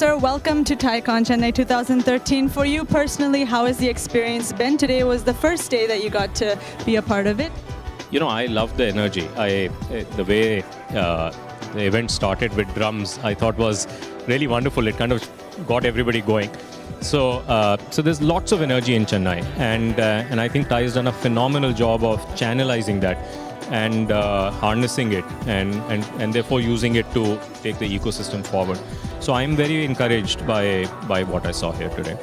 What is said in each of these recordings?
sir, welcome to TiECON Chennai 2013. For you personally, how has the experience been? Today was the first day that you got to be a part of it. You know, I love the energy. The way the event started with drums, I thought was really wonderful. It kind of got everybody going. So there's lots of energy in Chennai, and I think Thai has done a phenomenal job of channelizing that and harnessing it, and therefore using it to take the ecosystem forward. So I'm very encouraged by what I saw here today.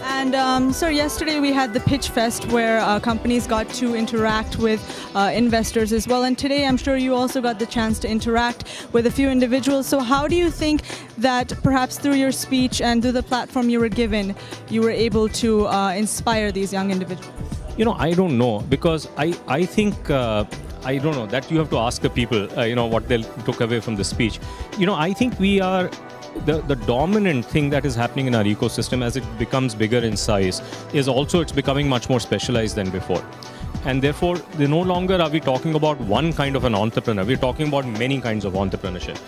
And sir, yesterday we had the Pitch Fest where companies got to interact with investors as well. And today I'm sure you also got the chance to interact with a few individuals. So how do you think that perhaps through your speech and through the platform you were given, you were able to inspire these young individuals? You know, I don't know, because I think, I don't know, that you have to ask the people, what they took away from the speech. You know, I think we are, the dominant thing that is happening in our ecosystem as it becomes bigger in size is also it's becoming much more specialized than before. And therefore, no longer are we talking about one kind of an entrepreneur. We're talking about many kinds of entrepreneurship.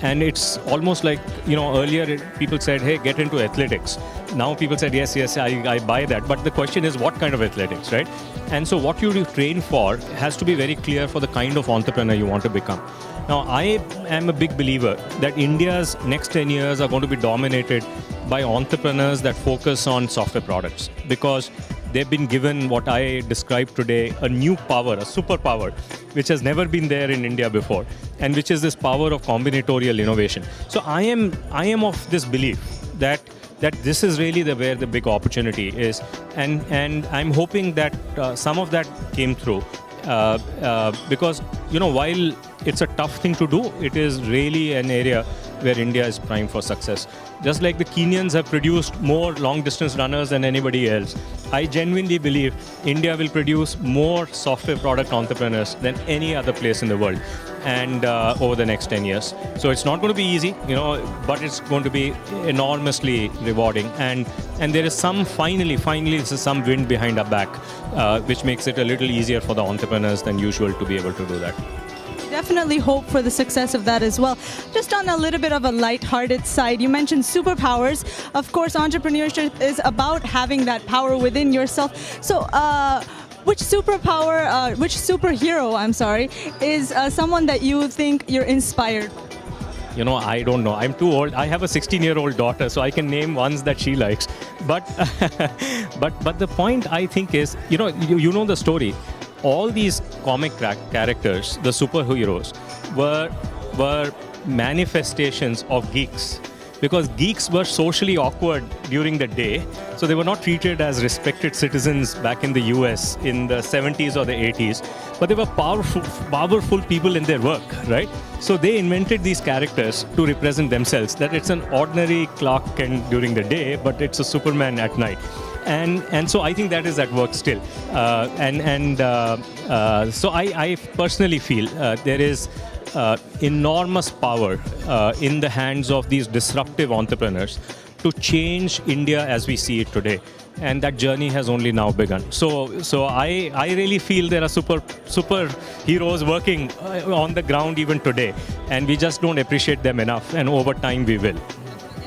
And it's almost like, earlier people said, hey, get into athletics. Now people said, yes, I buy that. But the question is, what kind of athletics, right? And so what you train for has to be very clear for the kind of entrepreneur you want to become. Now, I am a big believer that India's next 10 years are going to be dominated by entrepreneurs that focus on software products, because they've been given what I described today, a new power, a superpower, which has never been there in India before, and which is this power of combinatorial innovation. So I am of this belief that this is really where the big opportunity is, and I'm hoping that some of that came through, because while it's a tough thing to do, it is really an area where India is primed for success. Just like the Kenyans have produced more long-distance runners than anybody else, I genuinely believe India will produce more software product entrepreneurs than any other place in the world, and over the next 10 years. So it's not going to be easy, but it's going to be enormously rewarding. And there is finally, this is some wind behind our back, which makes it a little easier for the entrepreneurs than usual to be able to do that. Definitely hope for the success of that as well. Just on a little bit of a light-hearted side, you mentioned superpowers. Of course, entrepreneurship is about having that power within yourself. So, which superhero, is someone that you think you're inspired by? I don't know. I'm too old. I have a 16-year-old daughter, so I can name ones that she likes. But but the point, I think, is, you know the story. All these comic characters, the superheroes, were manifestations of geeks. Because geeks were socially awkward during the day, so they were not treated as respected citizens back in the US in the 70s or the 80s, but they were powerful people in their work, right? So they invented these characters to represent themselves, that it's an ordinary Clark Kent during the day, but it's a Superman at night. And so I think that is at work still. So I personally feel there is enormous power in the hands of these disruptive entrepreneurs to change India as we see it today. And that journey has only now begun. So I really feel there are superheroes working on the ground even today. And we just don't appreciate them enough. And over time we will.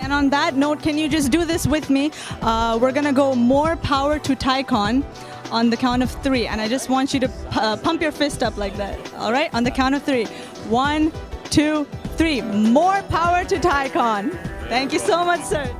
And on that note, can you just do this with me? We're going to go more power to TiECON on the count of 3. And I just want you to pump your fist up like that. All right? On the count of 3. 1, 2, 3. More power to TiECON. Thank you so much, sir.